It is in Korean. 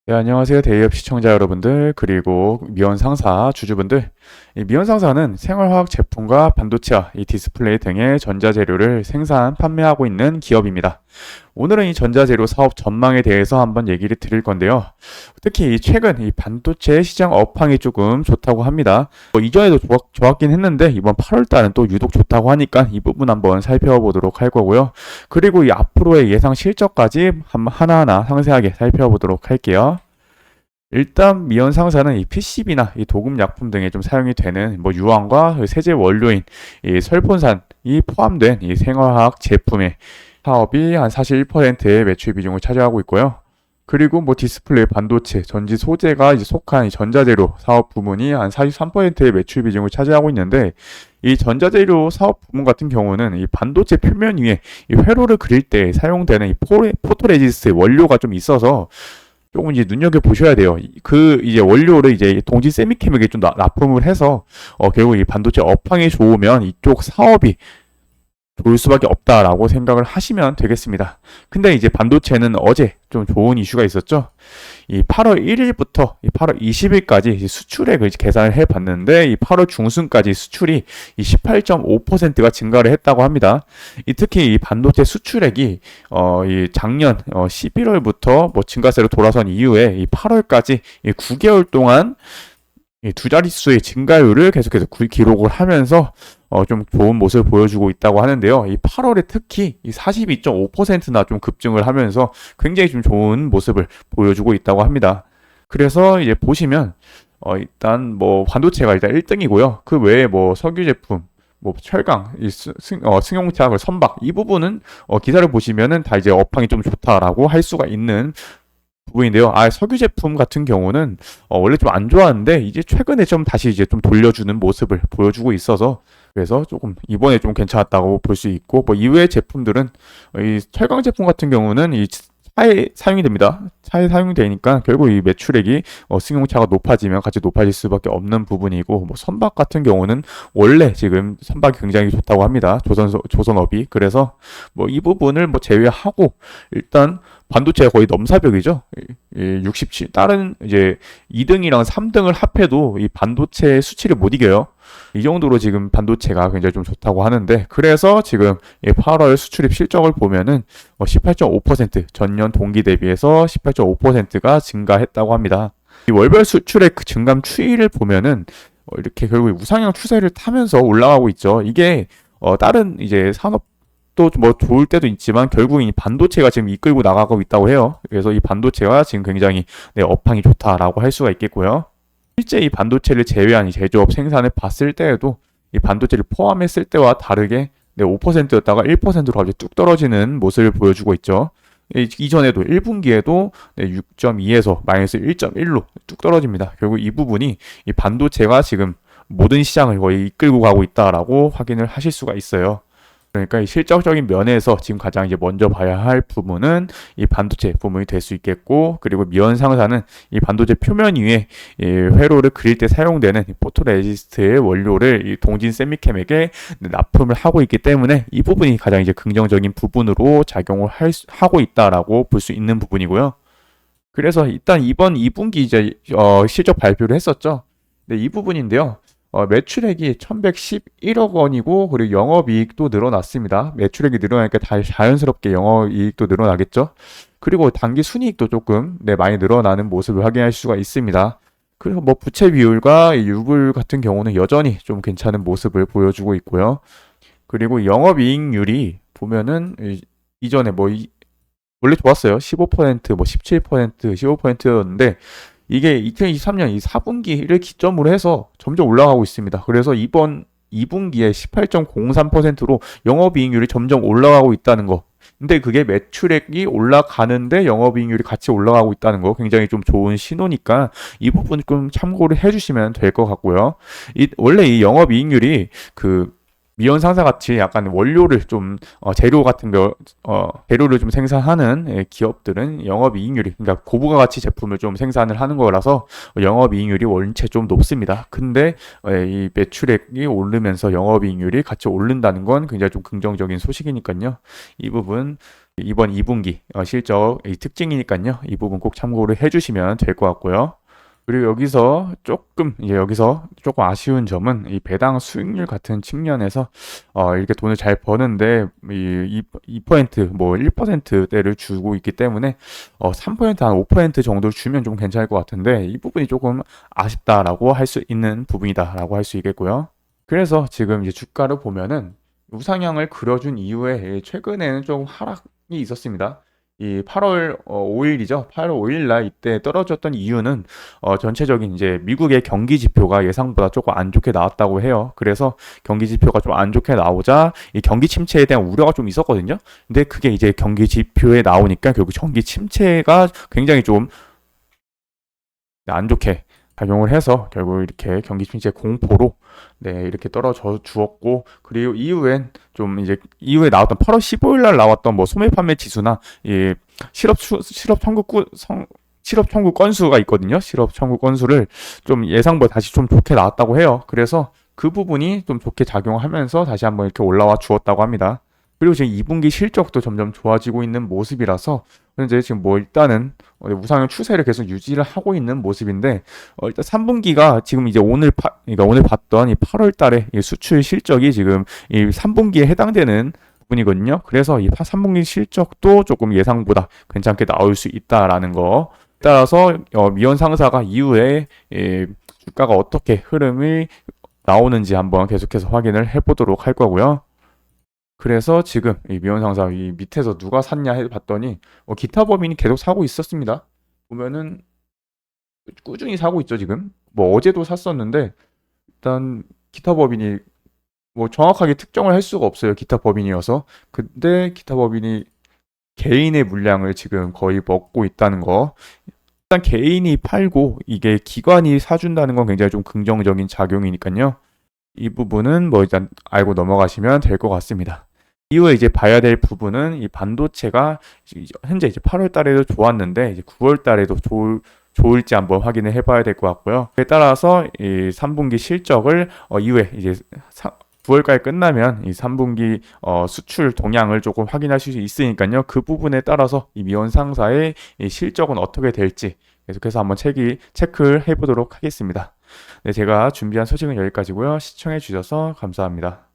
네, 안녕하세요. 대기업 시청자 여러분들, 그리고 미원 상사 주주분들. 이 미원 상사는 생활화학 제품과 반도체와 이 디스플레이 등의 전자재료를 생산, 판매하고 있는 기업입니다. 오늘은 이 전자재료 사업 전망에 대해서 한번 얘기를 드릴 건데요. 특히 최근 이 반도체 시장 업황이 조금 좋다고 합니다. 이전에도 좋았긴 했는데 이번 8월 달은 또 유독 좋다고 하니까 이 부분 한번 살펴보도록 할 거고요. 그리고 이 앞으로의 예상 실적까지 한번 하나하나 상세하게 살펴보도록 할게요. 일단 미연 상사는 이 PCB나 이 도금약품 등에 좀 사용이 되는 뭐 유황과 그 세제 원료인 이 설폰산이 포함된 이 생화학 제품의 사업이 한 41%의 매출 비중을 차지하고 있고요. 그리고 뭐 디스플레이, 반도체, 전지 소재가 이제 속한 이 전자재료 사업 부문이 한 43%의 매출 비중을 차지하고 있는데, 이 전자재료 사업 부문 같은 경우는 이 반도체 표면 위에 이 회로를 그릴 때 사용되는 이 포토레지스트 원료가 좀 있어서 조금 이제 눈여겨 보셔야 돼요. 그 이제 원료를 이제 동지 세미케미에 좀 납품을 해서 결국 이 반도체 업황이 좋으면 이쪽 사업이 좋을 수밖에 없다라고 생각을 하시면 되겠습니다. 근데 이제 반도체는 어제 좀 좋은 이슈가 있었죠. 이 8월 1일부터 이 8월 20일까지 수출액을 계산을 해봤는데, 이 8월 중순까지 수출이 이 18.5%가 증가를 했다고 합니다. 특히 이 반도체 수출액이 이 작년 11월부터 뭐 증가세로 돌아선 이후에 이 8월까지 이 9개월 동안 이 두 자릿수의 증가율을 계속해서 기록을 하면서 좀 좋은 모습을 보여주고 있다고 하는데요. 이 8월에 특히 이 42.5%나 좀 급증을 하면서 굉장히 좀 좋은 모습을 보여주고 있다고 합니다. 그래서 이제 보시면 일단 뭐 반도체가 일단 1등이고요. 그 외에 뭐 석유 제품, 뭐 철강, 승용차, 선박 이 부분은 기사를 보시면은 다 이제 업황이 좀 좋다라고 할 수가 있는 부분인데요. 석유 제품 같은 경우는 원래 좀 안 좋았는데 이제 최근에 좀 다시 이제 좀 돌려주는 모습을 보여주고 있어서, 그래서 조금 이번에 좀 괜찮았다고 볼 수 있고, 뭐 이외의 제품들은 이 철강 제품 같은 경우는 이 차에 사용이 됩니다. 차에 사용이 되니까 결국 이 매출액이 승용차가 높아지면 같이 높아질 수밖에 없는 부분이고, 뭐 선박 같은 경우는 원래 지금 선박이 굉장히 좋다고 합니다. 조선업이. 그래서 뭐 이 부분을 뭐 제외하고 일단 반도체가 거의 넘사벽이죠. 67 다른 이제 2등이랑 3등을 합해도 이 반도체 수치를 못 이겨요. 이 정도로 지금 반도체가 굉장히 좀 좋다고 하는데, 그래서 지금 8월 수출입 실적을 보면은 18.5% 전년 동기 대비해서 18.5%가 증가했다고 합니다. 이 월별 수출의 그 증감 추이를 보면은 이렇게 결국 우상향 추세를 타면서 올라가고 있죠. 이게 다른 이제 산업 또 뭐 좋을 때도 있지만 결국은 이 반도체가 지금 이끌고 나가고 있다고 해요. 그래서 이 반도체가 지금 굉장히 업황이 좋다라고 할 수가 있겠고요. 실제 이 반도체를 제외한 이 제조업 생산을 봤을 때에도 이 반도체를 포함했을 때와 다르게 5%였다가 1%로 갑자기 뚝 떨어지는 모습을 보여주고 있죠. 이전에도 1분기에도 6.2에서 마이너스 1.1로 뚝 떨어집니다. 결국 이 부분이 이 반도체가 지금 모든 시장을 거의 이끌고 가고 있다라고 확인을 하실 수가 있어요. 그러니까 이 실적적인 면에서 지금 가장 이제 먼저 봐야 할 부분은 이 반도체 부분이 될 수 있겠고, 그리고 미연 상사는 이 반도체 표면 위에 이 회로를 그릴 때 사용되는 이 포토레지스트의 원료를 이 동진 세미캠에게 납품을 하고 있기 때문에 이 부분이 가장 이제 긍정적인 부분으로 작용을 하고 있다라고 볼 수 있는 부분이고요. 그래서 일단 이번 2분기 이제 실적 발표를 했었죠. 네, 이 부분인데요. 매출액이 1111억 원이고, 그리고 영업이익도 늘어났습니다. 매출액이 늘어나니까 자연스럽게 영업이익도 늘어나겠죠. 그리고 당기 순이익도 조금 많이 늘어나는 모습을 확인할 수가 있습니다. 그리고 뭐 부채 비율과 유불 같은 경우는 여전히 좀 괜찮은 모습을 보여주고 있고요. 그리고 영업이익률이 보면은 이전에 뭐 원래 좋았어요. 15%, 뭐 17%, 15%였는데 이게 2023년 이 4분기를 기점으로 해서 점점 올라가고 있습니다. 그래서 이번 2분기에 18.03%로 영업이익률이 점점 올라가고 있다는 거. 근데 그게 매출액이 올라가는데 영업이익률이 같이 올라가고 있다는 거, 굉장히 좀 좋은 신호니까 이 부분 좀 참고를 해주시면 될 것 같고요. 원래 이 영업이익률이 미연 상사 같이 약간 원료를 좀 재료 같은 거 재료를 좀 생산하는 기업들은 영업이익률이 그러니까 고부가 가치 제품을 좀 생산을 하는 거라서 영업이익률이 원체 좀 높습니다. 근데 이 매출액이 오르면서 영업이익률이 같이 오른다는 건 굉장히 좀 긍정적인 소식이니까요. 이 부분 이번 2분기 실적 이 특징이니까요. 이 부분 꼭 참고를 해주시면 될 것 같고요. 그리고 여기서 조금 아쉬운 점은 이 배당 수익률 같은 측면에서 이렇게 돈을 잘 버는데 뭐 1%대를 주고 있기 때문에 3%한 5% 정도 주면 좀 괜찮을 것 같은데 이 부분이 조금 아쉽다라고 할 수 있는 부분이다라고 할 수 있겠고요. 그래서 지금 이제 주가를 보면은 우상향을 그려준 이후에 최근에는 좀 하락이 있었습니다. 이 8월 5일이죠. 8월 5일 날 이때 떨어졌던 이유는 전체적인 이제 미국의 경기 지표가 예상보다 조금 안 좋게 나왔다고 해요. 그래서 경기 지표가 좀 안 좋게 나오자 이 경기 침체에 대한 우려가 좀 있었거든요. 근데 그게 이제 경기 지표에 나오니까 결국 경기 침체가 굉장히 좀 안 좋게 작용을 해서 결국 이렇게 경기 침체 공포로 이렇게 떨어져 주었고 그리고 이후엔 좀 이제 이후에 나왔던 8월 15일 날 나왔던 뭐 소매 판매 지수나 이 실업 청구 건수가 있거든요. 실업 청구 건수를 좀 예상보다 다시 좀 좋게 나왔다고 해요. 그래서 그 부분이 좀 좋게 작용하면서 다시 한번 이렇게 올라와 주었다고 합니다. 그리고 지금 2분기 실적도 점점 좋아지고 있는 모습이라서 현재 지금 뭐 일단은 우상향 추세를 계속 유지를 하고 있는 모습인데 일단 3분기가 지금 이제 그러니까 오늘 봤던 이 8월 달에 이 수출 실적이 지금 이 3분기에 해당되는 부분이거든요. 그래서 이 3분기 실적도 조금 예상보다 괜찮게 나올 수 있다라는 거. 따라서 미연 상사가 이후에 주가가 어떻게 흐름이 나오는지 한번 계속해서 확인을 해보도록 할 거고요. 그래서 지금 이 미연 상사 이 밑에서 누가 샀냐 해 봤더니 기타 법인이 계속 사고 있었습니다. 보면은 꾸준히 사고 있죠, 지금. 뭐 어제도 샀었는데 일단 기타 법인이 뭐 정확하게 특정을 할 수가 없어요. 기타 법인이어서. 근데 기타 법인이 개인의 물량을 지금 거의 먹고 있다는 거. 일단 개인이 팔고 이게 기관이 사준다는 건 굉장히 좀 긍정적인 작용이니까요. 이 부분은 뭐 일단 알고 넘어가시면 될 것 같습니다. 이후에 이제 봐야 될 부분은 이 반도체가 현재 이제 8월 달에도 좋았는데 이제 9월 달에도 좋을지 한번 확인을 해봐야 될 것 같고요. 그에 따라서 이 3분기 실적을 이후에 이제 9월까지 끝나면 이 3분기 수출 동향을 조금 확인할 수 있으니까요. 그 부분에 따라서 이 미원 상사의 이 실적은 어떻게 될지 계속해서 한번 체크를 해보도록 하겠습니다. 네, 제가 준비한 소식은 여기까지고요. 시청해 주셔서 감사합니다.